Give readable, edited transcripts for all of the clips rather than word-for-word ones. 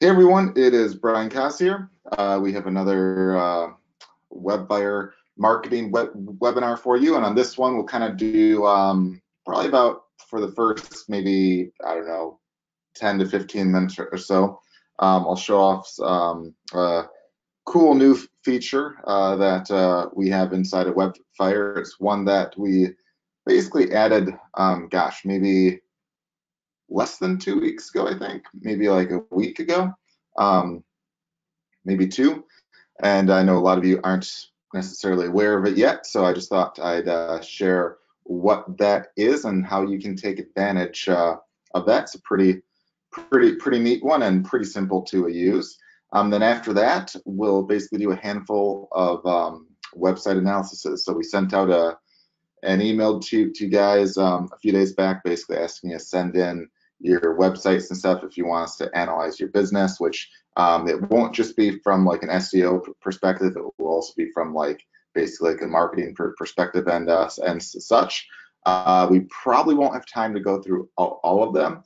Hey everyone, it is Brian Cass here. We have another WebFire marketing webinar for you, and on this one we'll kind of do probably about for the first maybe I don't know 10 to 15 minutes or so. I'll show off a cool new feature that we have inside of WebFire. It's one that we basically added, gosh, maybe less than 2 weeks ago, I think, maybe like a week ago. Um, Maybe two. And I know a lot of you aren't necessarily aware of it yet, so I just thought I'd share what that is and how you can take advantage of that. It's a pretty neat one and pretty simple to use. Then after that, we'll basically do a handful of website analysis. So we sent out an email to you guys a few days back, basically asking you to send in your websites and stuff if you want us to analyze your business, which it won't just be from like an SEO perspective. It will also be from like basically like a marketing perspective and such. We probably won't have time to go through all of them,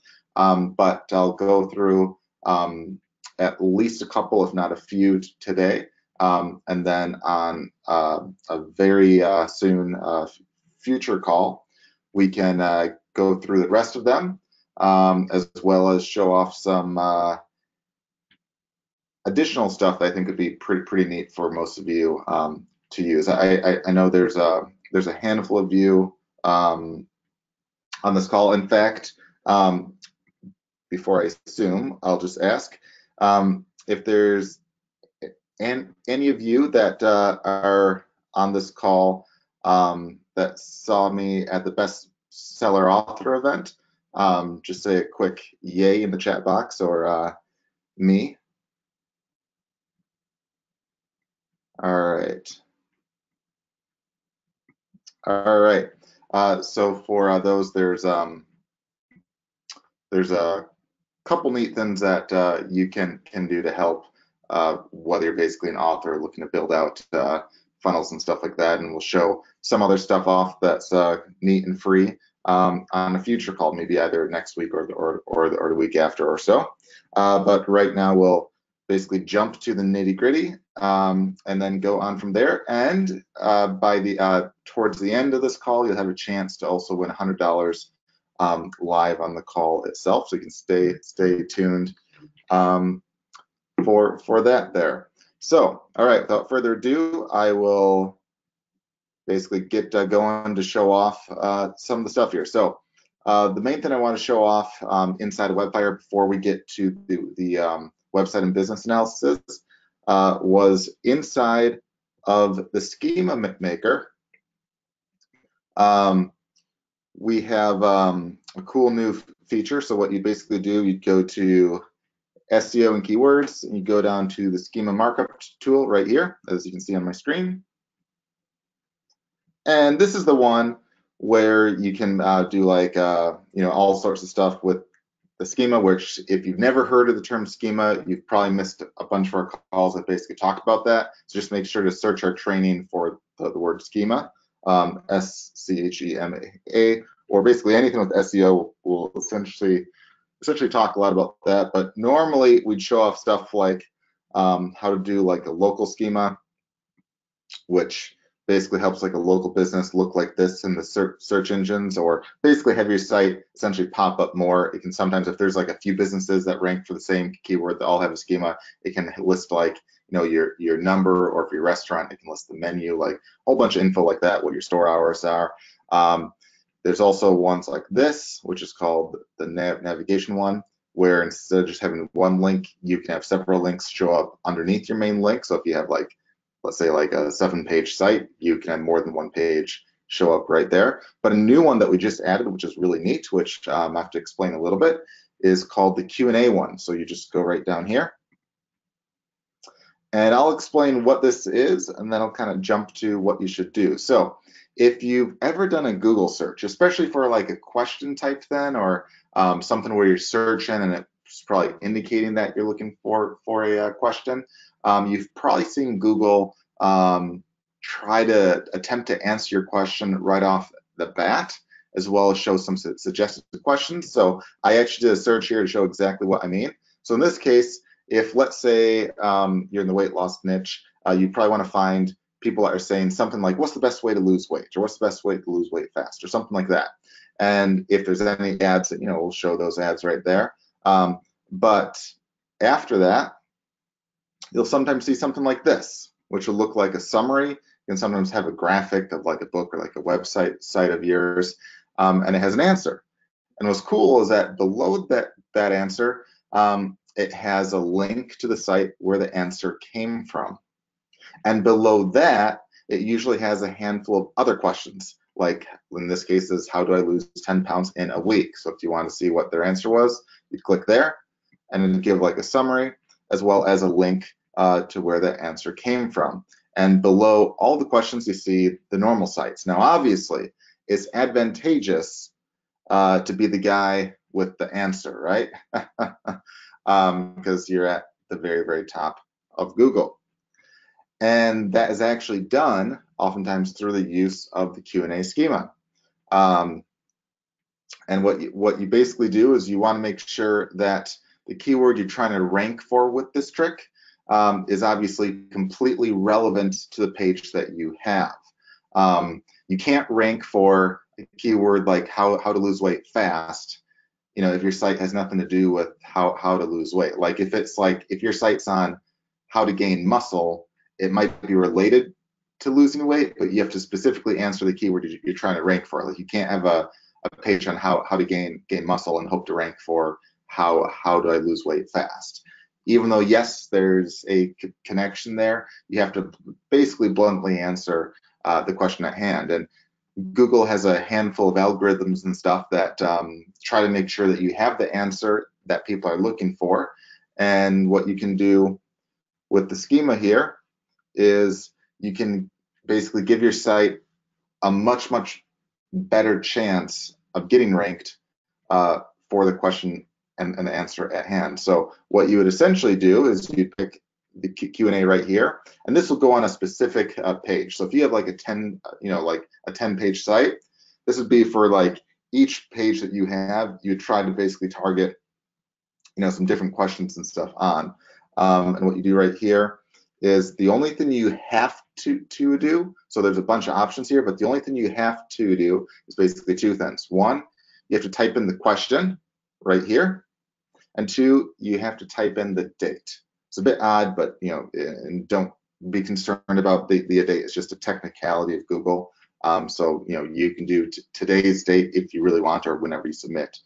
but I'll go through at least a couple, if not a few, today. And then on a very soon future call, we can go through the rest of them, as well as show off some additional stuff that I think would be pretty neat for most of you to use. I know there's a handful of you on this call. In fact, before I assume, I'll just ask if there's any of you that are on this call that saw me at the Best Seller Author event. Just say a quick yay in the chat box, or me. All right. All right. So for those, there's a couple neat things that you can do to help, whether you're basically an author looking to build out funnels and stuff like that. And we'll show some other stuff off that's neat and free on a future call, maybe either next week or the week after or so. But right now we'll basically jump to the nitty gritty and then go on from there. And by the towards the end of this call, you'll have a chance to also win $100 live on the call itself. So you can stay tuned for that there. So, all right, without further ado, I will basically get going to show off some of the stuff here. So the main thing I want to show off inside of WebFire before we get to the website and business analysis was inside of the schema maker. We have a cool new feature. So what you basically do, you go to SEO and keywords, and you go down to the schema markup tool right here, as you can see on my screen. And this is the one where you can do like all sorts of stuff with the schema, which if you've never heard of the term schema, you've probably missed a bunch of our calls that basically talk about that. So just make sure to search our training for the word schema, SCHEMA, or basically anything with SEO will essentially talk a lot about that. But normally we'd show off stuff like how to do like a local schema, which basically helps like a local business look like this in the search engines, or basically have your site essentially pop up more. It can sometimes, if there's like a few businesses that rank for the same keyword that all have a schema, it can list like your number, or if your restaurant, it can list the menu, like a whole bunch of info like that, what your store hours are. There's also ones like this, which is called the navigation one, where instead of just having one link, you can have several links show up underneath your main link. So if you have like, let's say like a 7-page site, you can have more than one page show up right there. But a new one that we just added, which is really neat, which I have to explain a little bit, is called the Q&A one. So you just go right down here. And I'll explain what this is, and then I'll kind of jump to what you should do. So if you've ever done a Google search, especially for like a question type thing, or something where you're searching and it's probably indicating that you're looking for a question, you've probably seen Google try to attempt to answer your question right off the bat, as well as show some suggested questions. So I actually did a search here to show exactly what I mean. So in this case, if let's say you're in the weight loss niche, you probably want to find people that are saying something like, what's the best way to lose weight? Or what's the best way to lose weight fast? Or something like that. And if there's any ads, that, we'll show those ads right there. But after that, you'll sometimes see something like this, which will look like a summary. You can sometimes have a graphic of like a book or like a website site of yours, and it has an answer. And what's cool is that below that answer, it has a link to the site where the answer came from. And below that, it usually has a handful of other questions, like in this case is how do I lose 10 pounds in a week? So if you want to see what their answer was, you click there and then give like a summary as well as a link to where the answer came from. And below all the questions, you see the normal sites. Now, obviously, it's advantageous to be the guy with the answer, right? Because you're at the very, very top of Google. And that is actually done oftentimes through the use of the Q&A schema. And what you basically do is you want to make sure that the keyword you're trying to rank for with this trick is obviously completely relevant to the page that you have. You can't rank for a keyword like how to lose weight fast, if your site has nothing to do with how to lose weight. Like if your site's on how to gain muscle, it might be related to losing weight, but you have to specifically answer the keyword you're trying to rank for. Like you can't have a page on how to gain muscle and hope to rank for how do I lose weight fast. Even though, yes, there's a connection there, you have to basically bluntly answer the question at hand. And Google has a handful of algorithms and stuff that try to make sure that you have the answer that people are looking for. And what you can do with the schema here is you can basically give your site a much, much better chance of getting ranked for the question and the answer at hand. So what you would essentially do is you pick the Q&A right here, and this will go on a specific page. So if you have like a 10-page site, this would be for like each page that you have, you try to basically target, some different questions and stuff on. And what you do right here is the only thing you have to do, so there's a bunch of options here, but the only thing you have to do is basically two things. One, you have to type in the question right here, and two, you have to type in the date. It's a bit odd, but and don't be concerned about the date. It's just a technicality of Google. So you can do today's date if you really want, or whenever you submit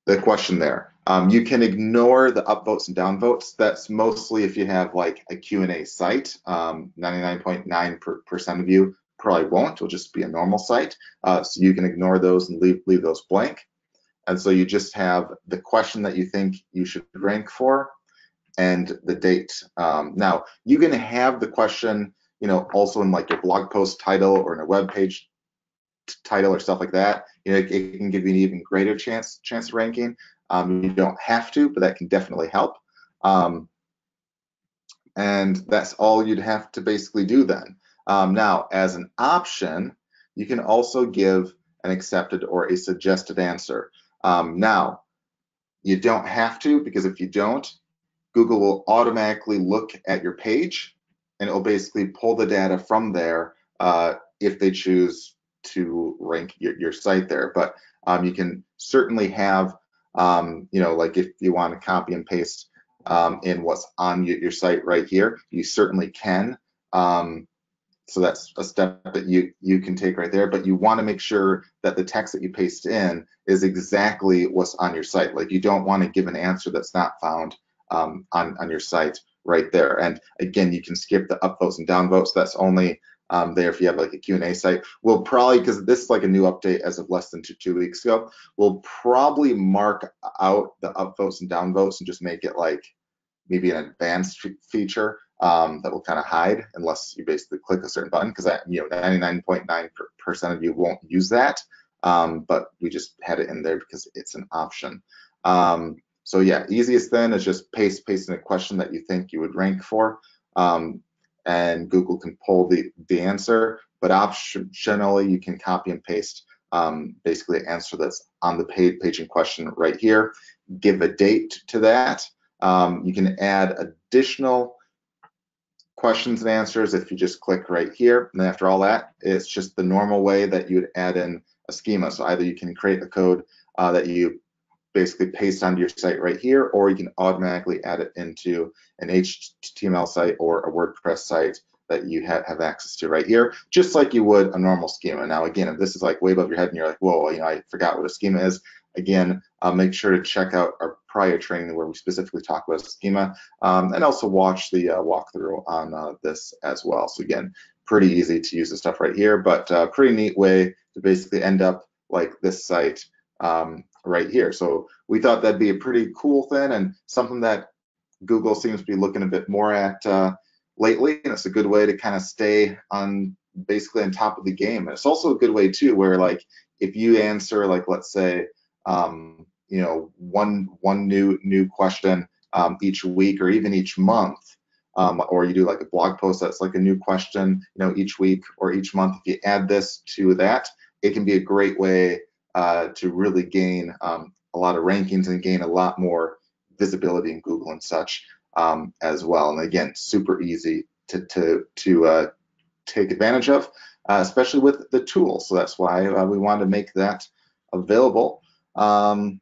the question there. You can ignore the upvotes and downvotes. That's mostly if you have like a Q&A site. 99.9% of you probably won't. It'll just be a normal site. So you can ignore those and leave those blank. And so you just have the question that you think you should rank for and the date. Now, you can have the question, also in like your blog post title or in a web page title or stuff like that. It can give you an even greater chance of ranking. You don't have to, but that can definitely help. And that's all you'd have to basically do then. Now, as an option, you can also give an accepted or a suggested answer. Now, you don't have to, because if you don't, Google will automatically look at your page and it will basically pull the data from there if they choose to rank your site there. But you can certainly have, like if you want to copy and paste in what's on your site right here, you certainly can. So that's a step that you can take right there, but you want to make sure that the text that you paste in is exactly what's on your site. Like you don't want to give an answer that's not found on your site right there. And again, you can skip the upvotes and downvotes. That's only there if you have like a Q&A site. We'll probably, because this is like a new update as of less than two weeks ago, we'll probably mark out the upvotes and downvotes and just make it like maybe an advanced feature that will kind of hide unless you basically click a certain button, because 99.9% of you won't use that, but we just had it in there because it's an option. So yeah, easiest then is just paste in a question that you think you would rank for, and Google can pull the answer, but optionally you can copy and paste basically answer that's on the page in question right here. Give a date to that. You can add additional questions and answers if you just click right here. And then after all that, it's just the normal way that you would add in a schema. So either you can create a code that you basically paste onto your site right here, or you can automatically add it into an HTML site or a WordPress site that you have access to right here, just like you would a normal schema. Now, again, if this is like way above your head and you're like, whoa, I forgot what a schema is, again, make sure to check out our prior training where we specifically talk about a schema, and also watch the walkthrough on this as well. So again, pretty easy to use the stuff right here, but pretty neat way to basically end up like this site right here. So we thought that'd be a pretty cool thing and something that Google seems to be looking a bit more at lately, and it's a good way to kind of stay on basically on top of the game. And it's also a good way too, where like if you answer like, let's say, one new question each week or even each month, or you do like a blog post that's like a new question, each week or each month. If you add this to that, it can be a great way to really gain a lot of rankings and gain a lot more visibility in Google and such as well. And again, super easy to take advantage of, especially with the tool. So that's why we wanted to make that available. And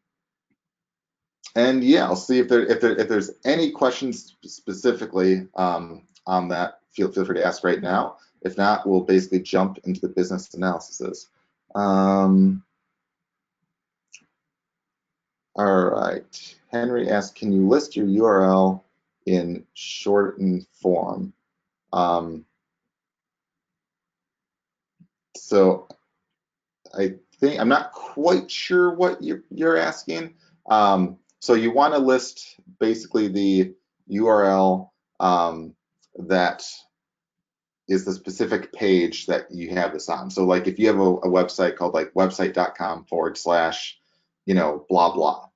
yeah, I'll see if there's any questions specifically on that. Feel free to ask right now. If not, we'll basically jump into the business analyses. All right. Henry asks, can you list your URL in shortened form? So I think I'm not quite sure what you're asking. So you want to list basically the URL that is the specific page that you have this on. So like if you have a website called like website.com / blah blah,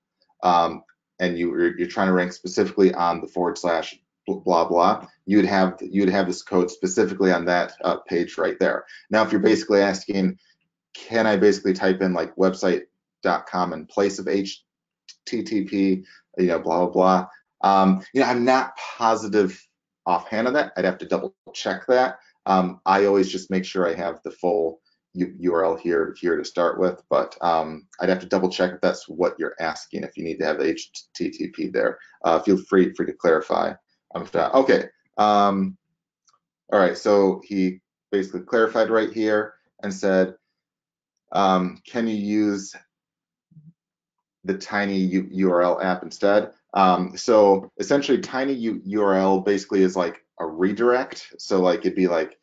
and you're trying to rank specifically on the / blah blah, you would have this code specifically on that page right there. Now, if you're basically asking, can I basically type in like website.com in place of HTTP, blah blah blah. I'm not positive offhand on that. I'd have to double check that. I always just make sure I have the full URL here to start with, but I'd have to double check if that's what you're asking, if you need to have the HTTP there. Feel free to clarify. Okay. All right, so he basically clarified right here and said, can you use the Tiny URL app instead? So essentially Tiny URL basically is like a redirect. So like it'd be like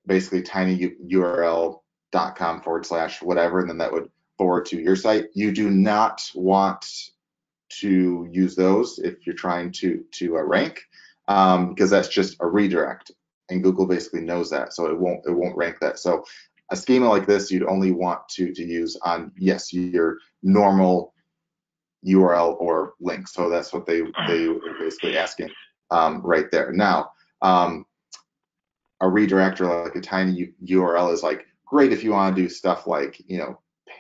basically tinyurl.com / whatever, and then that would forward to your site. You do not want to use those if you're trying to rank, because that's just a redirect, and Google basically knows that, so it won't rank that. So a schema like this you'd only want to use on, yes, your normal URL or link. So that's what they were basically asking right there. Now, a redirect or like a tiny URL is like great if you want to do stuff like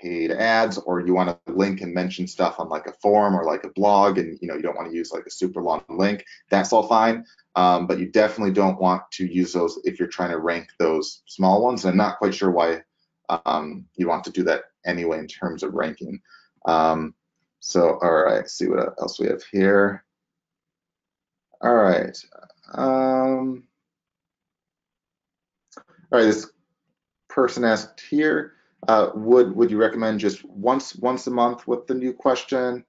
paid ads, or you want to link and mention stuff on like a forum or like a blog, and you don't want to use like a super long link. That's all fine, but you definitely don't want to use those if you're trying to rank those small ones. And I'm not quite sure why you want to do that anyway in terms of ranking. So all right, see what else we have here. All right. All right, this person asked here, would you recommend just once a month with the new question,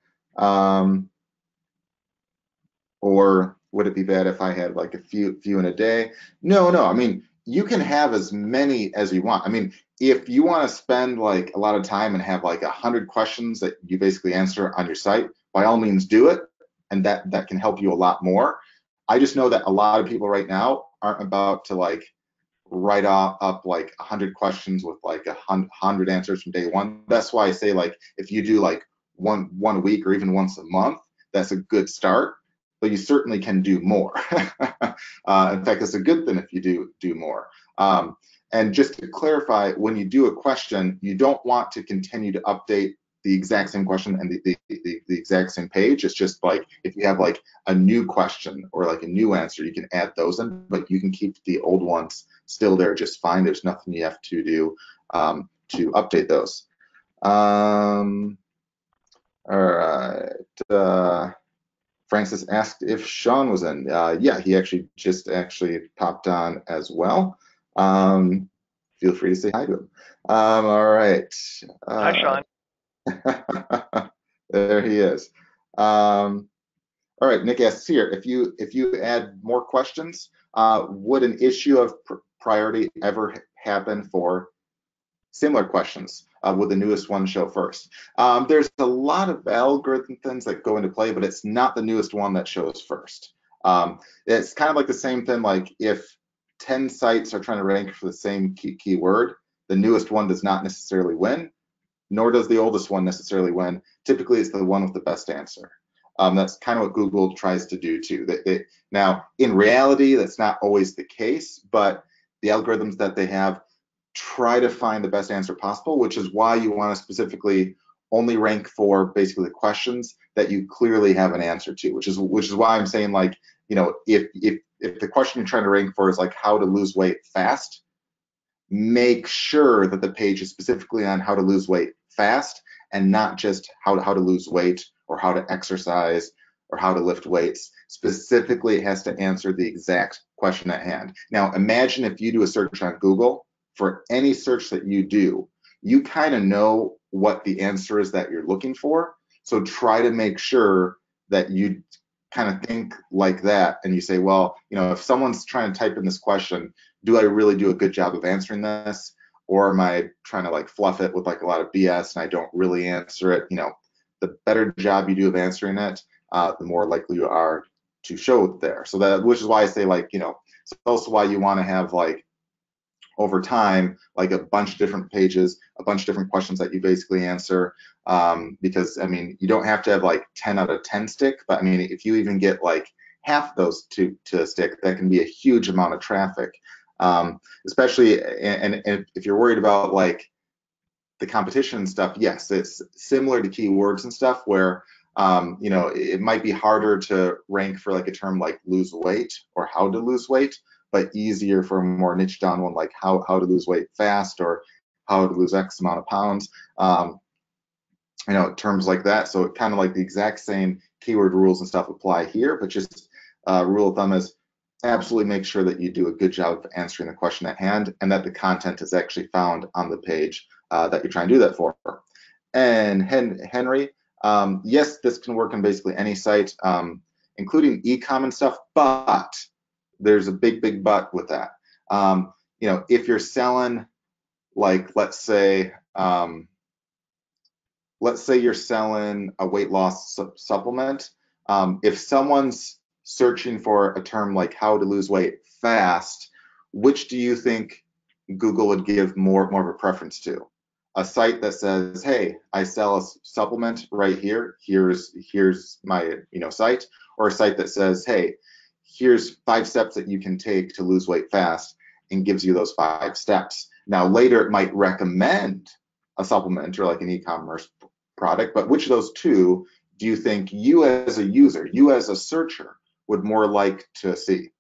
or would it be bad if I had like a few in a day? No, I mean, you can have as many as you want. I mean, if you want to spend like a lot of time and have like 100 questions that you basically answer on your site, by all means do it, and that can help you a lot more. I just know that a lot of people right now aren't about to like write up like 100 questions with like 100 answers from day one. That's why I say, like, if you do like one a week or even once a month, that's a good start, but you certainly can do more. In fact, it's a good thing if you do more. And just to clarify, when you do a question, you don't want to continue to update the exact same question and the exact same page. It's just like if you have like a new question or like a new answer, you can add those in, but you can keep the old ones still there just fine. There's nothing you have to do to update those. All right. Francis asked if Sean was in. Yeah, he actually just popped on as well. Feel free to say hi to him. All right. Hi, Sean. There he is. All right, Nick asks here, if you add more questions, would an issue of priority ever happen for similar questions? Would the newest one show first? There's a lot of algorithm things that go into play, but it's not the newest one that shows first. It's kind of like the same thing, like if 10 sites are trying to rank for the same keyword, the newest one does not necessarily win, nor does the oldest one necessarily win. Typically, it's the one with the best answer. That's kind of what Google tries to do too. Now, in reality, that's not always the case, but the algorithms that they have try to find the best answer possible, which is why you want to specifically only rank for basically the questions that you clearly have an answer to, which is why I'm saying, like, you know, if the question you're trying to rank for is like how to lose weight fast, make sure that the page is specifically on how to lose weight fast and not just how to lose weight or how to exercise or how to lift weights. Specifically, it has to answer the exact question at hand. Now, imagine if you do a search on Google, for any search that you do, you kind of know what the answer is that you're looking for. So try to make sure that you kind of think like that and you say, well, you know, if someone's trying to type in this question, do I really do a good job of answering this? Or am I trying to like fluff it with like a lot of BS and I don't really answer it? You know, the better job you do of answering it, the more likely you are to show it there. So that, which is why I say, like, you know, it's also why you want to have like over time, like a bunch of different pages, a bunch of different questions that you basically answer. Because I mean, you don't have to have like 10 out of 10 stick, but I mean, if you even get like half of those to stick, that can be a huge amount of traffic. Especially, and if you're worried about like the competition and stuff, yes, it's similar to keywords and stuff where, you know, it might be harder to rank for like a term like lose weight or how to lose weight, but easier for a more niche down one like how to lose weight fast or how to lose X amount of pounds. You know, terms like that. So it kind of like the exact same keyword rules and stuff apply here, but just rule of thumb is absolutely make sure that you do a good job of answering the question at hand and that the content is actually found on the page that you're trying to do that for. And Henry, yes, this can work on basically any site, including e-com and stuff, but there's a big but with that. You know, if you're selling, like, let's say you're selling a weight loss supplement. If someone's searching for a term like how to lose weight fast, which do you think Google would give more of a preference to? A site that says, hey, I sell a supplement right here, here's my, you know, site, or a site that says, hey, here's 5 steps that you can take to lose weight fast and gives you those 5 steps. Now later it might recommend a supplement or like an e-commerce product, but which of those two do you think you as a user, you as a searcher would more like to see?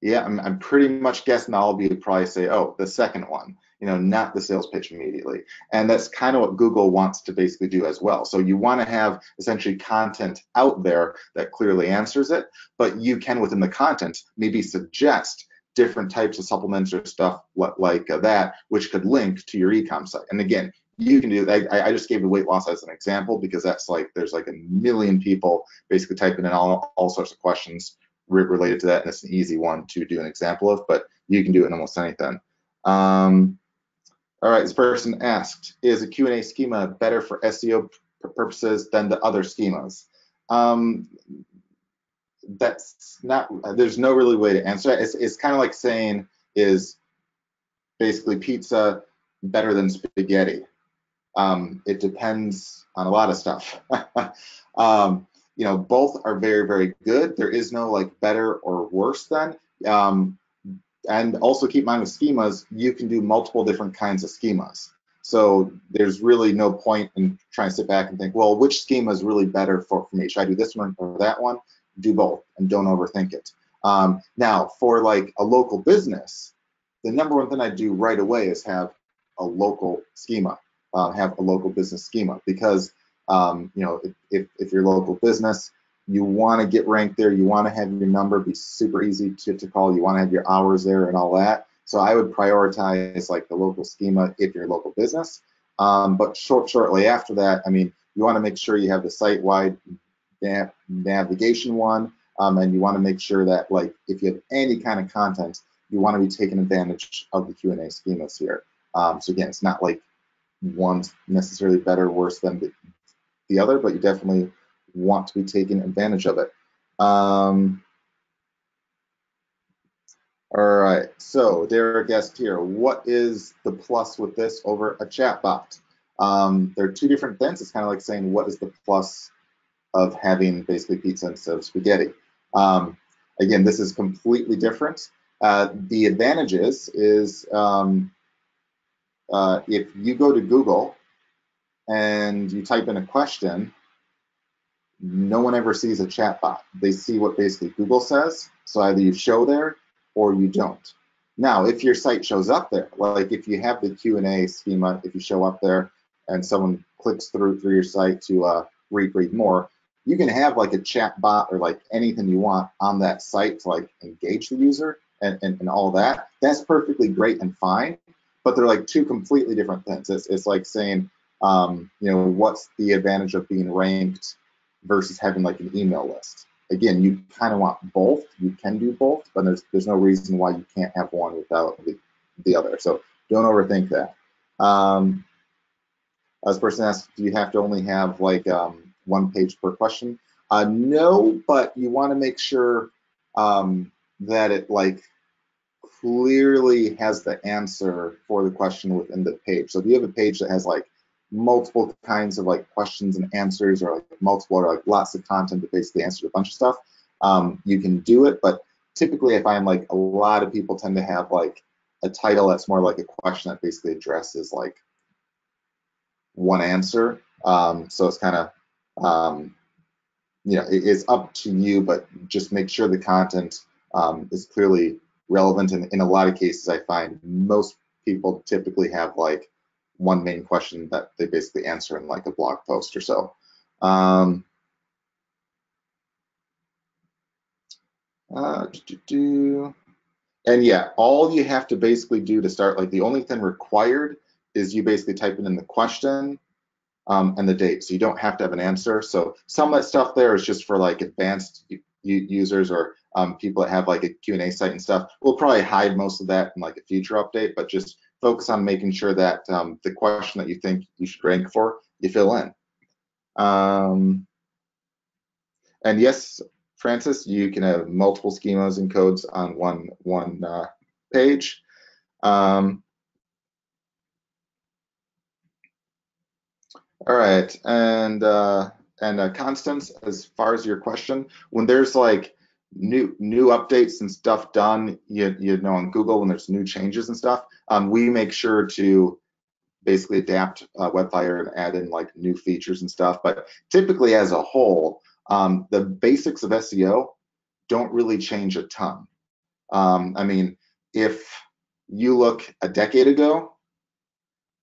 Yeah, I'm pretty much guessing all of you would probably say, oh, the second one, you know, not the sales pitch immediately. And that's kind of what Google wants to basically do as well. So you want to have essentially content out there that clearly answers it, but you can, within the content, maybe suggest different types of supplements or stuff like that, which could link to your e-com site. And again, you can do that. I just gave the weight loss as an example because that's like, there's like a million people basically typing in all sorts of questions related to that, and it's an easy one to do an example of, but you can do it in almost anything. All right, this person asked, is a Q&A schema better for SEO purposes than the other schemas? That's not, there's no really way to answer that. It's kind of like saying, is basically pizza better than spaghetti? It depends on a lot of stuff. You know, both are very good. There is no like better or worse than. And also keep in mind with schemas, you can do multiple different kinds of schemas. So there's really no point in trying to sit back and think, well, which schema is really better for me? Should I do this one or that one? Do both and don't overthink it. Now, for like a local business, the number one thing I do right away is have a local schema, have a local business schema, because you know, if you're a local business, you want to get ranked there, you want to have your number be super easy to call, you want to have your hours there and all that. So I would prioritize like the local schema if you're a local business. But shortly after that, I mean, you want to make sure you have the site-wide navigation one, and you want to make sure that, like, if you have any kind of content, you want to be taking advantage of the Q&A schemas here. So again, it's not like one's necessarily better or worse than the other, but you definitely want to be taking advantage of it. All right, so Derek asked here, what is the plus with this over a chatbot? There are two different things. It's kind of like saying, what is the plus of having basically pizza instead of spaghetti? Again, this is completely different. The advantage is if you go to Google and you type in a question, no one ever sees a chatbot. They see what basically Google says. So either you show there or you don't. Now, if your site shows up there, like if you have the Q&A schema, if you show up there and someone clicks through your site to read more, you can have like a chat bot or like anything you want on that site to like engage the user and all that. That's perfectly great and fine, but they're like two completely different things. It's like saying, you know, what's the advantage of being ranked versus having like an email list? Again, you kind of want both. You can do both, but there's no reason why you can't have one without the other. So don't overthink that. This person asked, do you have to only have like one page per question? No, but you want to make sure that it like clearly has the answer for the question within the page. So if you have a page that has like multiple kinds of like questions and answers, or like multiple or like lots of content that basically answers a bunch of stuff, you can do it. But typically I find like a lot of people tend to have like a title that's more like a question that basically addresses like one answer. So it's kind of, you know, it's up to you, but just make sure the content is clearly relevant. And in a lot of cases, I find most people typically have like one main question that they basically answer in like a blog post or so. And yeah, all you have to basically do to start, like the only thing required is you basically type in the question and the date. So you don't have to have an answer. So some of that stuff there is just for like advanced users or people that have like a Q&A site and stuff. We'll probably hide most of that in like a future update, but just focus on making sure that the question that you think you should rank for, you fill in. And yes, Francis, you can have multiple schemas and codes on one page. All right, and Constance, as far as your question, when there's like new updates and stuff done, you know, on Google, when there's new changes and stuff, we make sure to basically adapt WebFire and add in like new features and stuff. But typically, as a whole, the basics of SEO don't really change a ton. I mean, if you look a decade ago,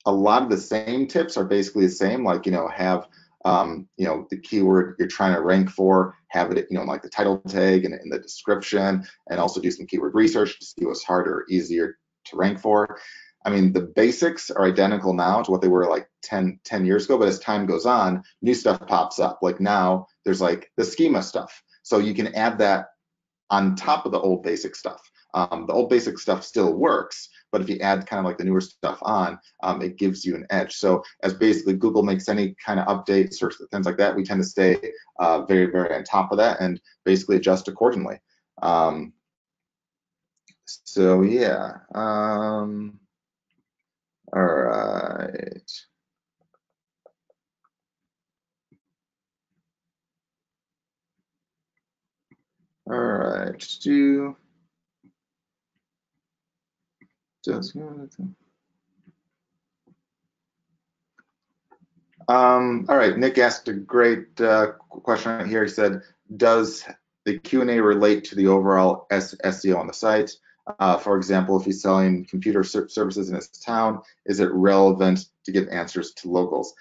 a lot of the same tips are basically the same, like, you know, have, you know, the keyword you're trying to rank for, have it, you know, like the title tag and in the description, and also do some keyword research to see what's harder or easier to rank for. I mean, the basics are identical now to what they were like 10 years ago, but as time goes on, new stuff pops up. Like now there's like the schema stuff. So you can add that on top of the old basic stuff. The old basic stuff still works, but if you add kind of like the newer stuff on, it gives you an edge. So as basically Google makes any kind of updates or things like that, we tend to stay very, very on top of that and basically adjust accordingly. So yeah. All right. All right. All right, Nick asked a great question right here. He said, does the Q&A relate to the overall SEO on the site? For example, if he's selling computer services in his town, is it relevant to give answers to locals?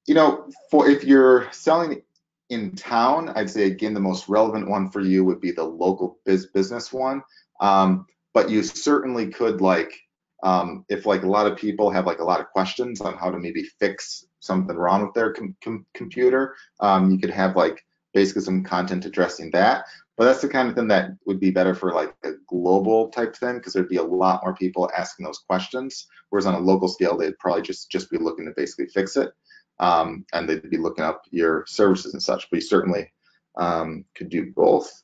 You know, if you're selling in town, I'd say, again, the most relevant one for you would be the local business one. But you certainly could, like, if like a lot of people have like a lot of questions on how to maybe fix something wrong with their computer, you could have like basically some content addressing that. But that's the kind of thing that would be better for like a global type thing, because there'd be a lot more people asking those questions. Whereas on a local scale, they'd probably just be looking to basically fix it. And they'd be looking up your services and such, but you certainly could do both.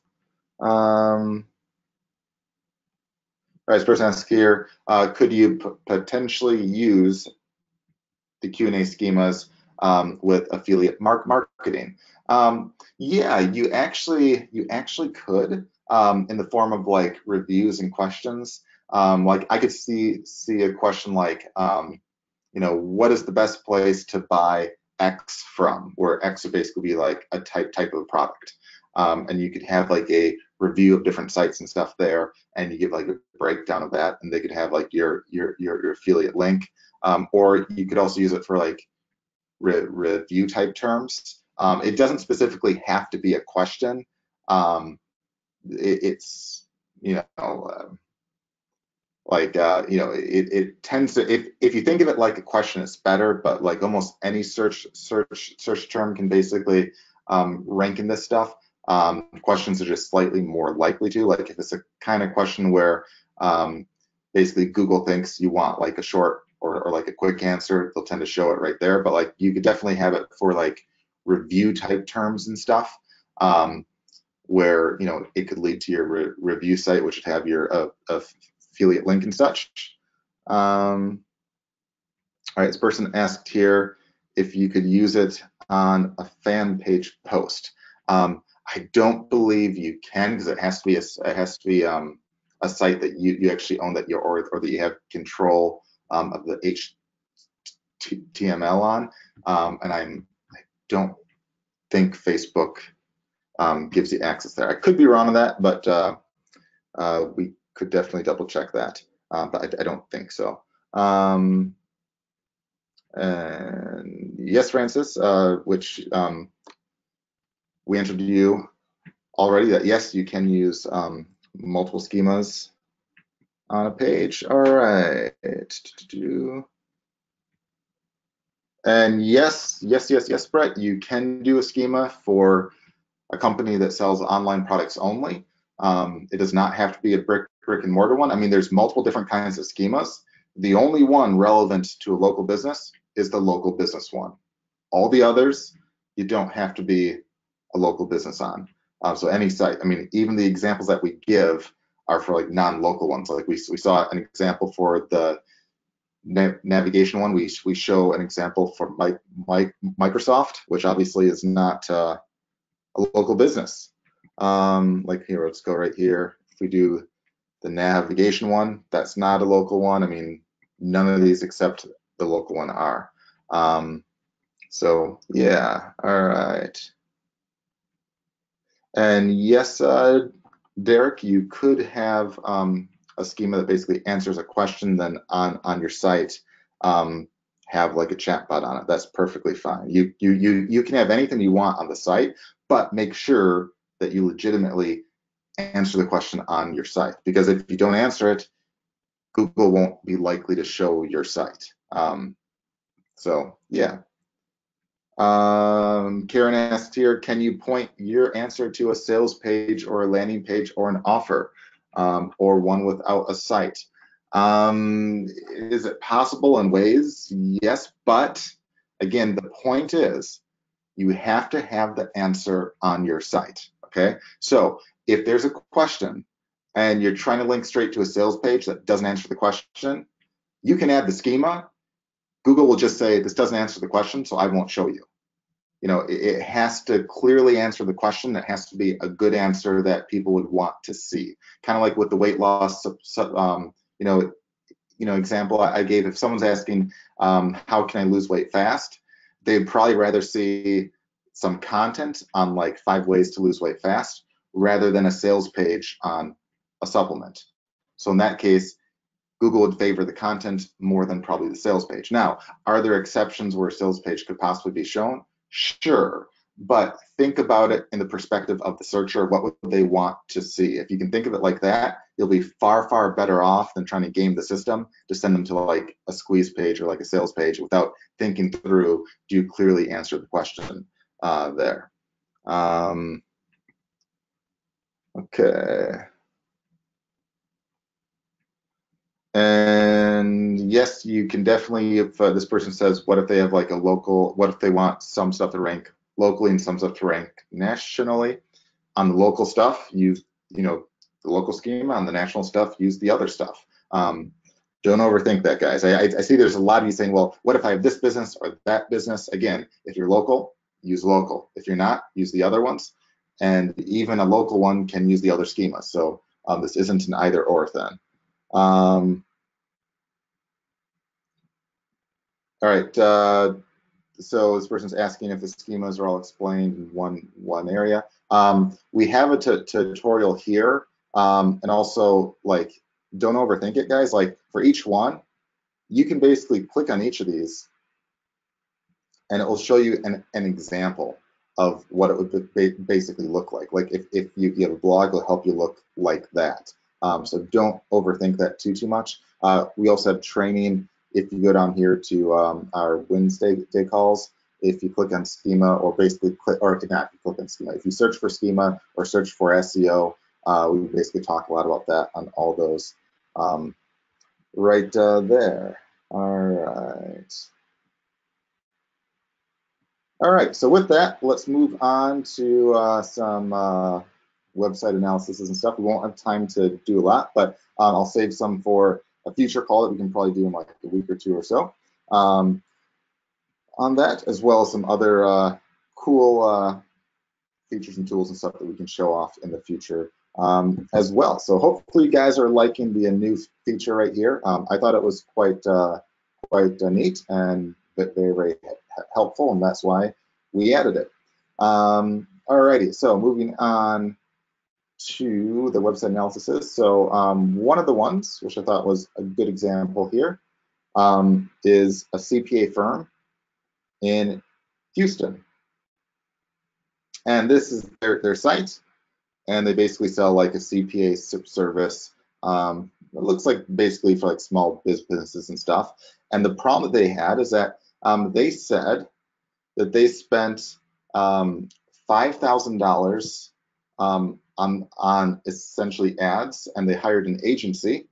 All right, this person asks here, could you potentially use the Q&A schemas with affiliate marketing? Yeah, you actually could, in the form of like reviews and questions. Like I could see a question like, you know, what is the best place to buy X from? Where X would basically be like a type of product. And you could have like a review of different sites and stuff there, and you give like a breakdown of that, and they could have like your affiliate link. Or you could also use it for like review type terms. It doesn't specifically have to be a question. It's, you know, like you know, it tends to, if you think of it like a question, it's better, but like almost any search term can basically rank in this stuff. Questions are just slightly more likely to, like if it's a kind of question where basically Google thinks you want like a short or like a quick answer, they'll tend to show it right there. But like you could definitely have it for like review type terms and stuff, where, you know, it could lead to your review site, which would have your affiliate link and such. All right, this person asked here if you could use it on a fan page post. I don't believe you can, because it has to be a site that you actually own, that or that you have control of the HTML on. And I don't think Facebook gives you access there. I could be wrong on that, but we could definitely double check that. But I don't think so. And yes, Francis, which we answered you already, that yes, you can use multiple schemas on a page. All right. And yes, Brett, you can do a schema for a company that sells online products only. It does not have to be a brick and mortar one. I mean, there's multiple different kinds of schemas. The only one relevant to a local business is the local business one. All the others, you don't have to be a local business on. So any site, I mean, even the examples that we give are for like non-local ones. Like we saw an example for the navigation one. We show an example for Microsoft, which obviously is not a local business. Like here, let's go right here. If we do the navigation one, that's not a local one. I mean, none of these except the local one are. So yeah, all right. And yes, Derek, you could have a schema that basically answers a question, then on your site have like a chatbot on it. That's perfectly fine. You can have anything you want on the site, but make sure that you legitimately answer the question on your site, because if you don't answer it, Google won't be likely to show your site. So yeah. Karen asked here, can you point your answer to a sales page or a landing page or an offer, or one without a site? Is it possible in ways? Yes, but again, the point is you have to have the answer on your site, okay? So if there's a question and you're trying to link straight to a sales page that doesn't answer the question, you can add the schema. Google will just say, this doesn't answer the question, so I won't show you. it has to clearly answer the question. It has to be a good answer that people would want to see. Kind of like with the weight loss, example I gave. If someone's asking, how can I lose weight fast? They'd probably rather see some content on like 5 ways to lose weight fast rather than a sales page on a supplement. So in that case, Google would favor the content more than probably the sales page. Now, are there exceptions where a sales page could possibly be shown? Sure. But think about it in the perspective of the searcher. What would they want to see? If you can think of it like that, you'll be far, far better off than trying to game the system to send them to like a squeeze page or like a sales page without thinking through, do you clearly answer the question there? Okay. And yes, you can definitely, if this person says, what if they have like a local, what if they want some stuff to rank locally and some stuff to rank nationally? On the local stuff, use, the local schema. On the national stuff, use the other stuff. Don't overthink that, guys. I see there's a lot of you saying, well, what if I have this business or that business? Again, if you're local, use local. If you're not, use the other ones. And even a local one can use the other schema. So this isn't an either or then. All right, so this person's asking if the schemas are all explained in one area. We have a tutorial here, and also like don't overthink it, guys. Like for each one, you can basically click on each of these, and it will show you an example of what it would basically look like. Like if you have a blog, it'll help you look like that. So don't overthink that too much. We also have training. If you go down here to our Wednesday day calls, if you click on schema or basically click, or not, if you click on schema, if you search for schema or search for SEO, we basically talk a lot about that on all those right there. All right, so with that, let's move on to some website analysis and stuff. We won't have time to do a lot, but I'll save some for a future call that we can probably do in like a week or two or so on that, as well as some other cool features and tools and stuff that we can show off in the future as well. So hopefully you guys are liking the new feature right here. I thought it was quite neat and very, very helpful, and that's why we added it. Alrighty, so moving on to the website analysis. So one of the ones, which I thought was a good example here, is a CPA firm in Houston. And this is their site, and they basically sell like a CPA service. It looks like basically for like small businesses and stuff. And the problem that they had is that they said that they spent $5,000 on essentially ads, and they hired an agency,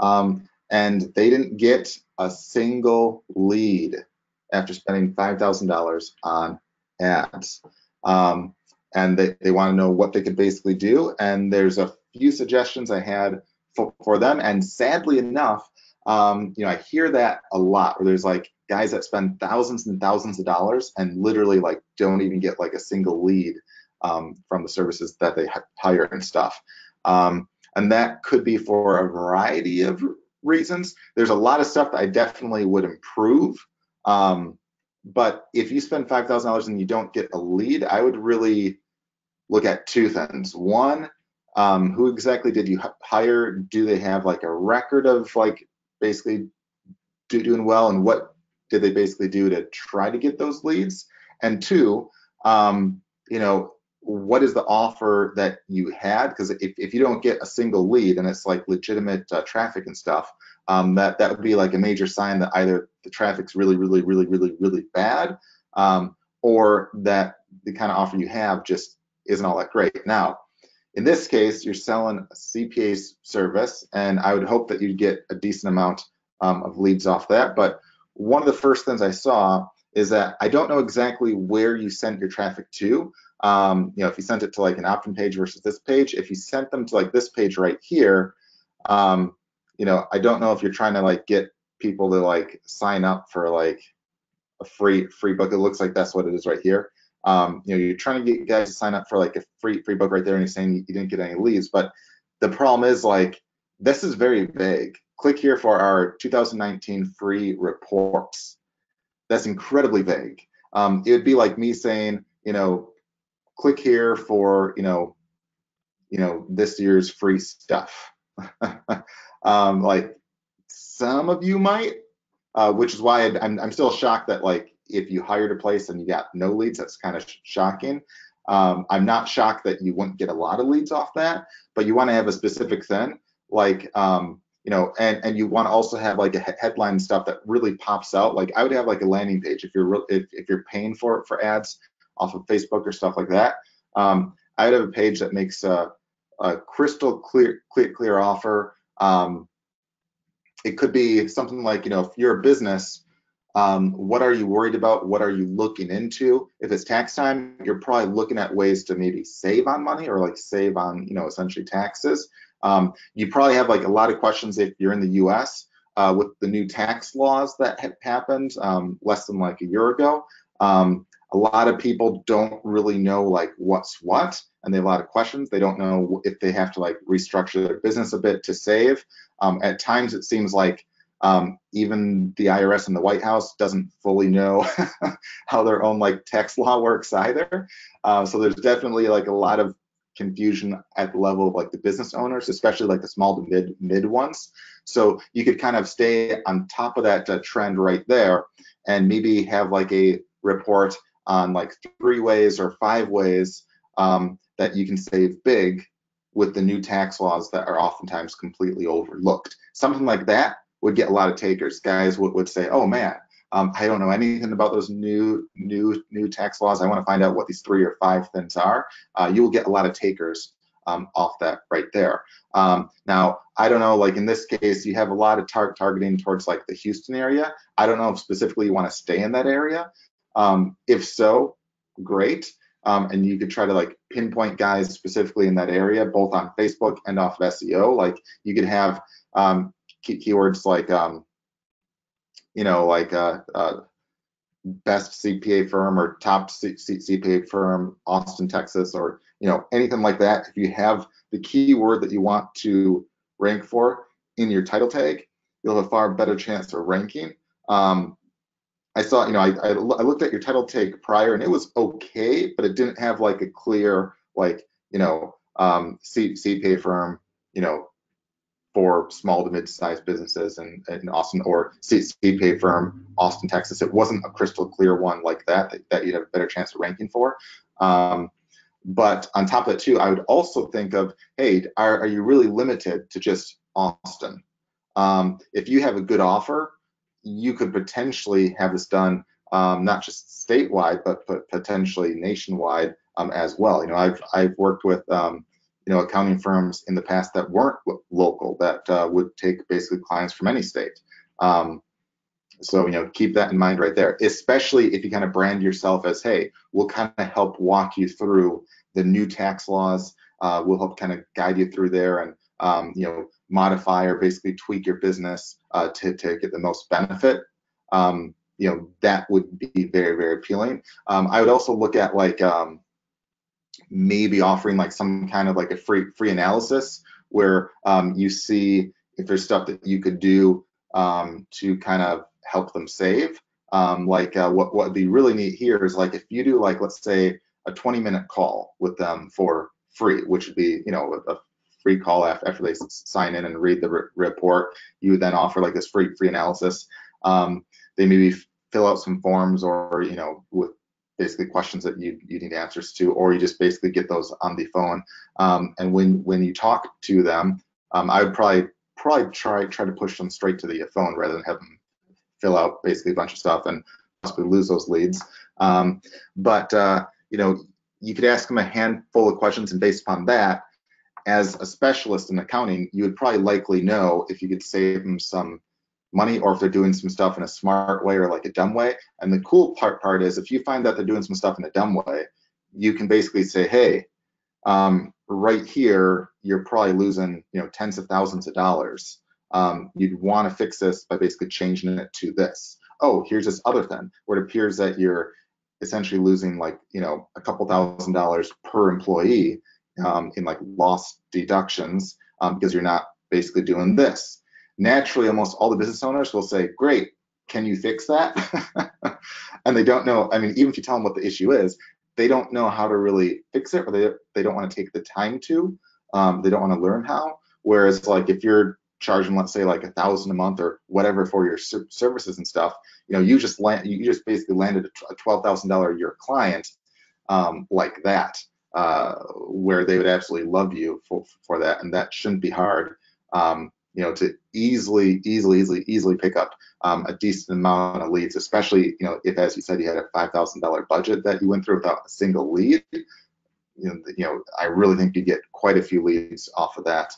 and they didn't get a single lead after spending $5,000 on ads. And they want to know what they could basically do. And there's a few suggestions I had for them. And sadly enough, I hear that a lot, where there's like guys that spend thousands and thousands of dollars and literally like don't even get like a single lead from the services that they hire and stuff. And that could be for a variety of reasons. There's a lot of stuff that I definitely would improve. But if you spend $5,000 and you don't get a lead, I would really look at two things. One, who exactly did you hire? Do they have like a record of like basically doing well, and what did they basically do to try to get those leads? And two, what is the offer that you had? Because if you don't get a single lead and it's like legitimate traffic and stuff, that would be like a major sign that either the traffic's really, really, really, really, really bad, or that the kind of offer you have just isn't all that great. Now, in this case, you're selling a CPA service, and I would hope that you'd get a decent amount of leads off that. But one of the first things I saw is that I don't know exactly where you sent your traffic to. If you sent it to like an opt-in page versus this page, if you sent them to like this page right here, I don't know if you're trying to like get people to like sign up for like a free book. It looks like that's what it is right here. You're trying to get guys to sign up for like a free book right there, and you're saying you didn't get any leads. But the problem is, like, this is very vague. Click here for our 2019 free reports. That's incredibly vague. It would be like me saying, click here for, this year's free stuff. Like, some of you might, which is why I'm still shocked that, like, if you hired a place and you got no leads, that's kind of shocking. I'm not shocked that you wouldn't get a lot of leads off that, but you want to have a specific thing, like, and you want to also have like a headline stuff that really pops out. Like, I would have like a landing page if you're paying for ads off of Facebook or stuff like that. I would have a page that makes a crystal clear offer. It could be something like, if you're a business, what are you worried about? What are you looking into? If it's tax time, you're probably looking at ways to maybe save on money, or like save on, essentially taxes. You probably have like a lot of questions if you're in the US with the new tax laws that have happened less than like a year ago. A lot of people don't really know like what's what, and they have a lot of questions. They don't know if they have to like restructure their business a bit to save. At times it seems like even the IRS and the White House doesn't fully know how their own like tax law works either. So there's definitely like a lot of confusion at the level of like the business owners, especially like the small to mid ones. So you could kind of stay on top of that trend right there, and maybe have like a report on like 3 ways or 5 ways that you can save big with the new tax laws that are oftentimes completely overlooked. Something like that would get a lot of takers. Guys would say, oh man, I don't know anything about those new tax laws. I want to find out what these 3 or 5 things are. You will get a lot of takers off that right there. Now, I don't know, like in this case, you have a lot of targeting towards like the Houston area. I don't know if specifically you want to stay in that area. If so, great. And you could try to like pinpoint guys specifically in that area, both on Facebook and off of SEO. Like, you could have keywords like, best CPA firm or top CPA firm, Austin, Texas, or anything like that. If you have the keyword that you want to rank for in your title tag, you'll have a far better chance of ranking. I saw, I looked at your title tag prior, and it was okay, but it didn't have like a clear, like, CPA firm, for small to mid-sized businesses in Austin, or CPA firm, Austin, Texas. It wasn't a crystal clear one like that you'd have a better chance of ranking for. But on top of that too, I would also think of, hey, are you really limited to just Austin? If you have a good offer, you could potentially have this done not just statewide, but potentially nationwide as well. I've worked with accounting firms in the past that weren't local, that would take basically clients from any state. So keep that in mind right there, especially if you kind of brand yourself as, hey, we'll kind of help walk you through the new tax laws. We'll help kind of guide you through there, and modify or basically tweak your business to get the most benefit. That would be very, very appealing. I would also look at like maybe offering like some kind of like a free analysis where you see if there's stuff that you could do to kind of help them save. What would be really neat here is, like, if you do, like, let's say a 20-minute call with them for free, which would be a free call after they sign in and read the report. You would then offer like this free analysis. They maybe fill out some forms, or with basically questions that you need answers to, or you just basically get those on the phone. And when you talk to them, I would probably try to push them straight to the phone rather than have them fill out basically a bunch of stuff and possibly lose those leads. But you could ask them a handful of questions, and based upon that, as a specialist in accounting, you would probably likely know if you could save them some money, or if they're doing some stuff in a smart way or like a dumb way. And the cool part is, if you find that they're doing some stuff in a dumb way, you can basically say, hey, right here, you're probably losing tens of thousands of dollars. You'd want to fix this by basically changing it to this. Oh, here's this other thing where it appears that you're essentially losing like, you know, a couple $1,000s per employee in like lost deductions because you're not basically doing this. Naturally, almost all the business owners will say, great, can you fix that? And they don't know. I mean, even if you tell them what the issue is, they don't know how to really fix it, or they don't want to take the time to. They don't want to learn how. Whereas like if you're charging, let's say like $1,000 a month or whatever for your services and stuff, you know, you just basically landed a $12,000 a year client like that, where they would absolutely love you for that, and that shouldn't be hard. You know, to easily pick up a decent amount of leads, especially, you know, if, as you said, you had a $5,000 budget that you went through without a single lead. You know, I really think you get quite a few leads off of that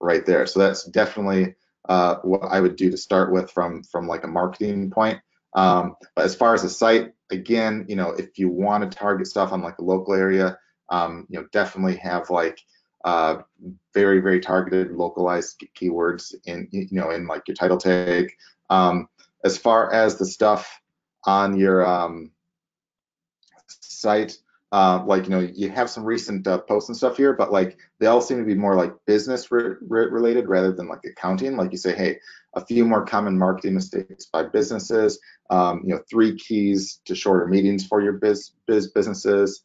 right there. So that's definitely what I would do to start with from like a marketing point. But as far as the site, again, you know, if you want to target stuff on like a local area, you know, definitely have like very targeted, localized keywords in, you know, in like your title tag. As far as the stuff on your site, like, you know, you have some recent posts and stuff here, but like they all seem to be more like business related rather than like accounting. Like you say, hey, a few more common marketing mistakes by businesses, you know, 3 keys to shorter meetings for your businesses.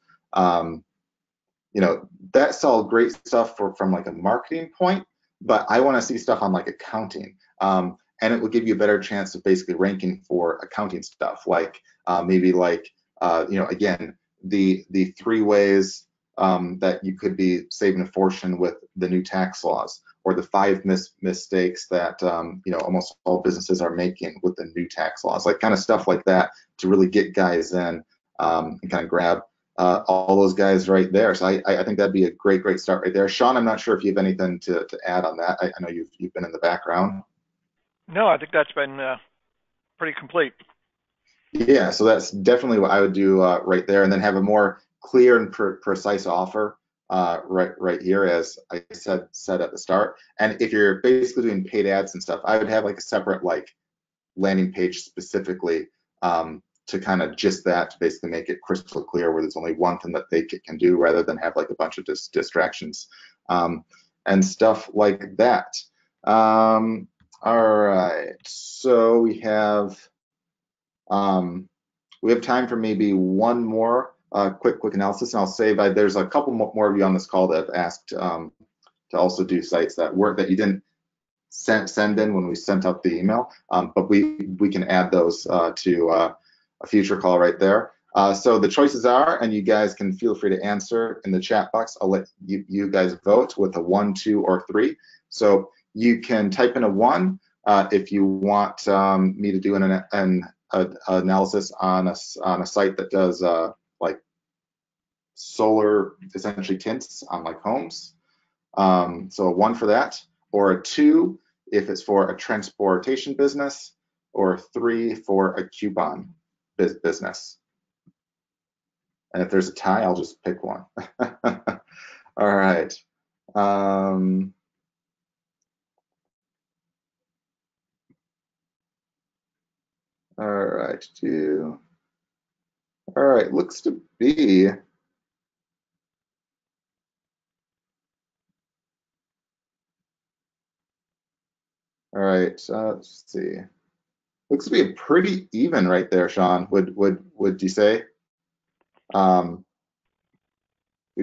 You know, that's all great stuff from like a marketing point, but I want to see stuff on like accounting. And it will give you a better chance of basically ranking for accounting stuff, like maybe like, you know, again, the 3 ways that you could be saving a fortune with the new tax laws, or the 5 mistakes that you know, almost all businesses are making with the new tax laws, like kind of stuff like that, to really get guys in and kind of grab all those guys right there. So I think that'd be a great start right there. Sean, I'm not sure if you have anything to add on that. I know you've been in the background. No, I think that's been pretty complete. Yeah, so that's definitely what I would do right there, and then have a more clear and precise offer right here, as I said at the start. And if you're basically doing paid ads and stuff, I would have like a separate like landing page specifically to kind of just that, to basically make it crystal clear where there's only one thing that they can do, rather than have like a bunch of distractions and stuff like that. All right, so we have time for maybe one more quick analysis, and I'll save. There's a couple more of you on this call that have asked to also do sites that you didn't send in when we sent out the email, but we can add those to a future call right there. So the choices are, and you guys can feel free to answer in the chat box. I'll let you guys vote with a 1, 2, or 3. So you can type in a 1 if you want me to do an analysis on a site that does like solar, essentially tints on like homes. So a 1 for that, or a 2 if it's for a transportation business, or a 3 for a coupon business. And if there's a tie, I'll just pick one. All right. All right. All right. Looks to be. All right. Let's see. Looks to be a pretty even right there, Sean. Would you say? You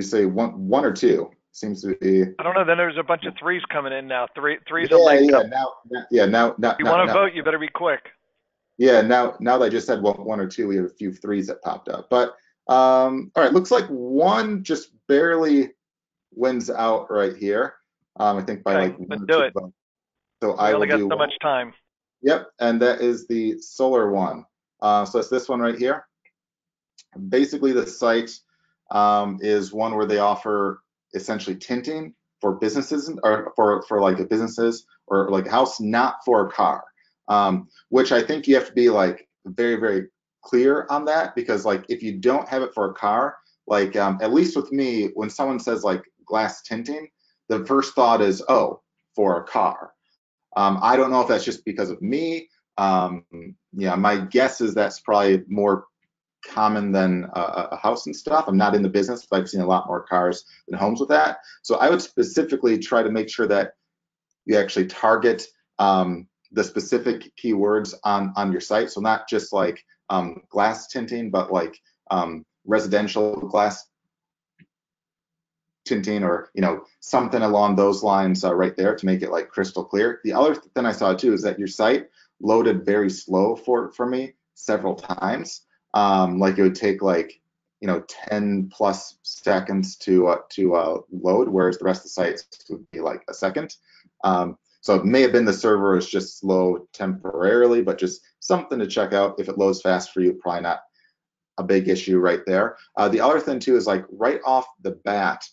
say one or 2? Seems to be. I don't know. Then there's a bunch of 3s coming in now. Three's a Yeah, leg yeah. up. Now, If you want to vote, you better be quick. Yeah, now that I just said 1 or 2, we have a few 3s that popped up. But all right, looks like 1 just barely wins out right here. I think by Okay, like 1 then or do 2 it. votes. So We I only will got do so 1. much time. Yep, and that is the solar one. So it's this one right here. Basically, the site is one where they offer essentially tinting for businesses, or for like a businesses, or like a house, not for a car. Which I think you have to be like very clear on that, because like if you don't have it for a car, like at least with me, when someone says like glass tinting, the first thought is, oh, for a car. I don't know if that's just because of me. Yeah, my guess is that's probably more common than a house and stuff. I'm not in the business, but I've seen a lot more cars than homes with that. So I would specifically try to make sure that you actually target the specific keywords on your site. So not just like glass tinting, but like residential glass tinting, or something along those lines right there to make it like crystal clear. The other thing I saw too is that your site loaded very slow for me several times. Like it would take like 10 plus seconds to load, whereas the rest of the sites would be like a second. So it may have been the server is just slow temporarily, but just something to check out. If it loads fast for you, probably not a big issue right there. The other thing too is like right off the bat,